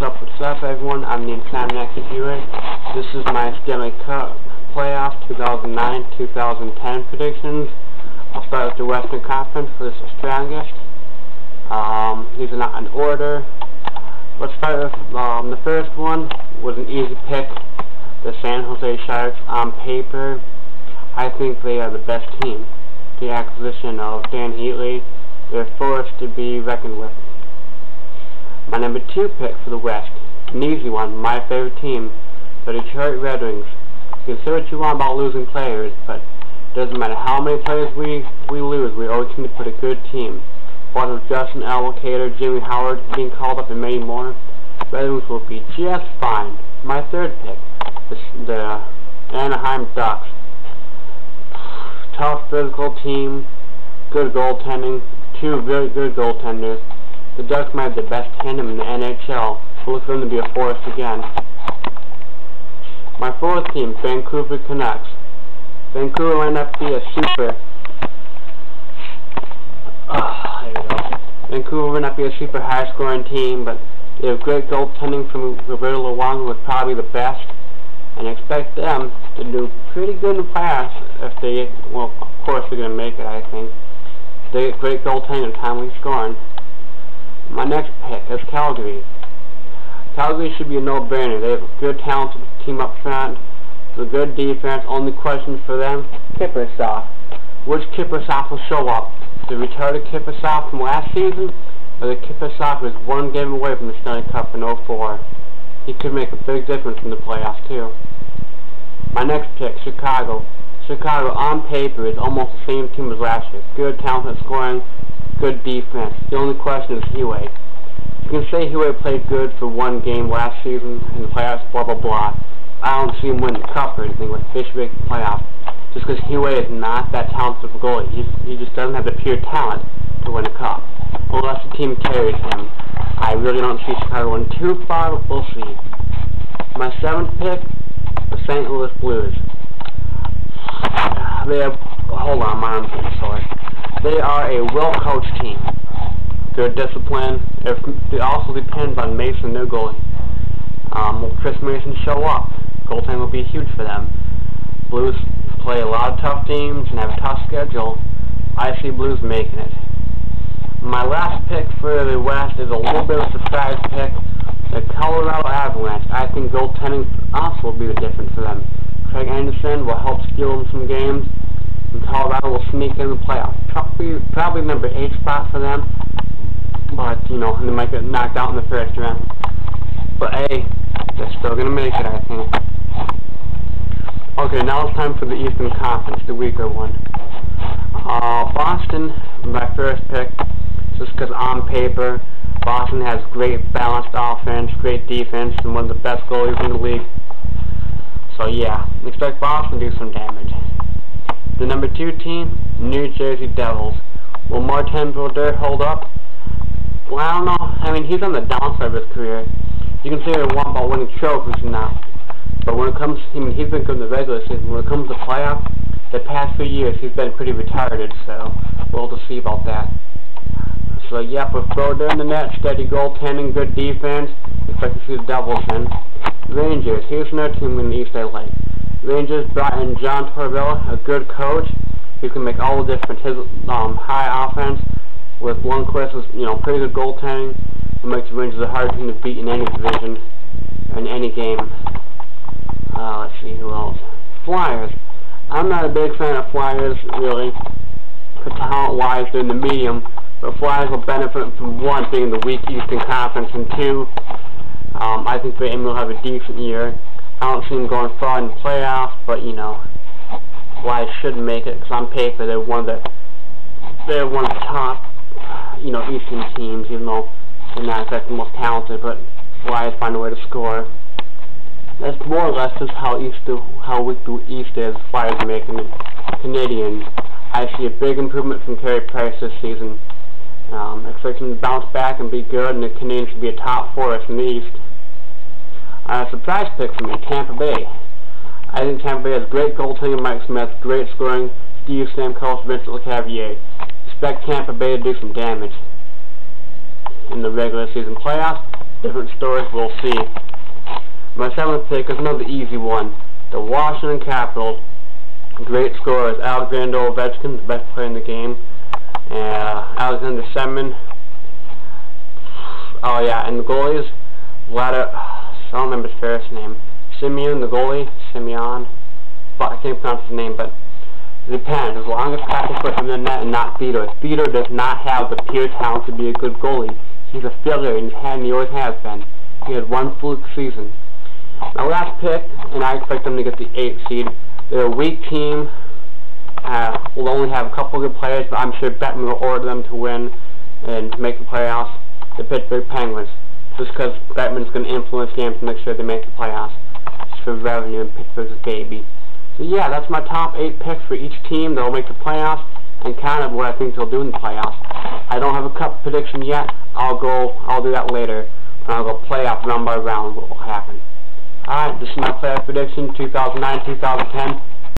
what's up everyone, I'm the Stanley here. This is my Stanley Cup Playoff 2009-2010 predictions. I'll start with the Western Conference for the strongest. These are not in order. Let's start with the first one was an easy pick. The San Jose Sharks. On paper, I think they are the best team. The acquisition of Dan Heatley, they're forced to be reckoned with. My number 2 pick for the West, an easy one, my favorite team, the Detroit Red Wings. You can say what you want about losing players, but it doesn't matter how many players we lose, we always seem to put a good team. What with Justin Allocator, Jimmy Howard being called up, and many more, Red Wings will be just fine. My 3rd pick, the Anaheim Ducks. Tough physical team, good goaltending, 2 really good goaltenders. The Ducks might have the best tandem in the NHL. We'll look for them to be a force again. My 4th team, Vancouver Canucks. Vancouver might not be a super. Vancouver might not be a super high-scoring team, but they have great goaltending from Roberto Luongo, was probably the best, and I expect them to do pretty good in the playoffs if they. Well, of course they're going to make it. I think they get great goaltending and timely scoring. My next pick is Calgary. Calgary should be a no-brainer. They have a good, talented team up front, a good defense. Only question for them, Kiprusoff. Which Kiprusoff will show up? The retarded Kiprusoff from last season, or the Kiprusoff who was 1 game away from the Stanley Cup in 2004? He could make a big difference in the playoffs too. My next pick, Chicago. Chicago, on paper, is almost the same team as last year. Good, talented scoring, good defense. The only question is Huey. You can say Huey played good for 1 game last season in the playoffs, blah blah blah. I don't see him win the cup or anything with Fishwick playoffs. Just because Huey is not that talented of a goalie. He just doesn't have the pure talent to win a cup. Unless the team carries him. I really don't see Chicago going too far, but we'll see. My 7th pick, the St. Louis Blues. They have, hold on, my arm's getting sore. They are a well-coached team. Good discipline. It also depends on Mason, their goalie. Will Chris Mason show up? Goaltending will be huge for them. Blues play a lot of tough teams and have a tough schedule. I see Blues making it. My last pick for the West is a little bit of a surprise pick. The Colorado Avalanche. I think goaltending also will be the difference for them. Craig Anderson will help steal them some games, and Colorado will sneak in the playoffs. Probably number 8 spot for them, but you know, they might get knocked out in the first round. But hey, they're still gonna make it, I think. Okay, now it's time for the Eastern Conference, the weaker one. Boston, my 1st pick, just because on paper, Boston has great balanced offense, great defense, and one of the best goalies in the league. So yeah, expect Boston to do some damage. The number 2 team, New Jersey Devils. Will Martin Brodeur hold up? Well, I don't know. I mean, he's on the downside of his career. You can say what you want about winning trophies and that, but when it comes, I mean, he's been good in the regular season. When it comes to playoffs, the past few years he's been pretty retarded, so we'll have to see about that. So yeah, with Brodeur in the net, steady goaltending, good defense, expect to see the Devils in. Rangers, here's another team in the East I like. Rangers brought in John Tortorella, a good coach. He can make all the difference. His high offense with Lundqvist is, you know, pretty good goaltending. It makes the Rangers a hard team to beat in any division, in any game. Let's see who else. Flyers. I'm not a big fan of Flyers, really. Talent-wise, they're in the medium. But Flyers will benefit from 1, being the weak Eastern Conference, and 2, I think they will have a decent year. I don't see them going far in the playoffs, but you know, Flyers should make it because on paper they're one of the top, you know, Eastern teams. Even though they're not exactly the most talented, but Flyers find a way to score. That's more or less just how weak the East is. Flyers are making it. Canadians. I see a big improvement from Carey Price this season. Expect him to bounce back and be good, and the Canadians should be a top force in the East. A surprise pick for me, Tampa Bay. I think Tampa Bay has great goaltending, Mike Smith, great scoring, Steve Stamkos, Vincent LeCavalier. Expect Tampa Bay to do some damage. In the regular season playoffs, different stories. We'll see. My 7th pick is another easy one. The Washington Capitals. Great scorers. Alexander Ovechkin, the best player in the game. Alexander Semin. Oh yeah, and the goalies. I don't remember his first name. Simeon, the goalie. Simeon. But I can't pronounce his name, but it depends. As long as Patrick put him in the net and not Theodore. Theodore does not have the pure talent to be a good goalie. He's a failure, and he always has been. He had one fluke season. My last pick, and I expect them to get the 8th seed. They're a weak team. We'll only have a couple of good players, but I'm sure Bettman will order them to win and to make the playoffs. The Pittsburgh Penguins. Just because Bettman's going to influence games to make sure they make the playoffs. Just for revenue, and Pittsburgh's a baby. So yeah, that's my top 8 picks for each team that will make the playoffs, and kind of what I think they'll do in the playoffs. I don't have a cup prediction yet. I'll do that later. And I'll go playoff round by round what will happen. Alright, this is my playoff prediction 2009-2010.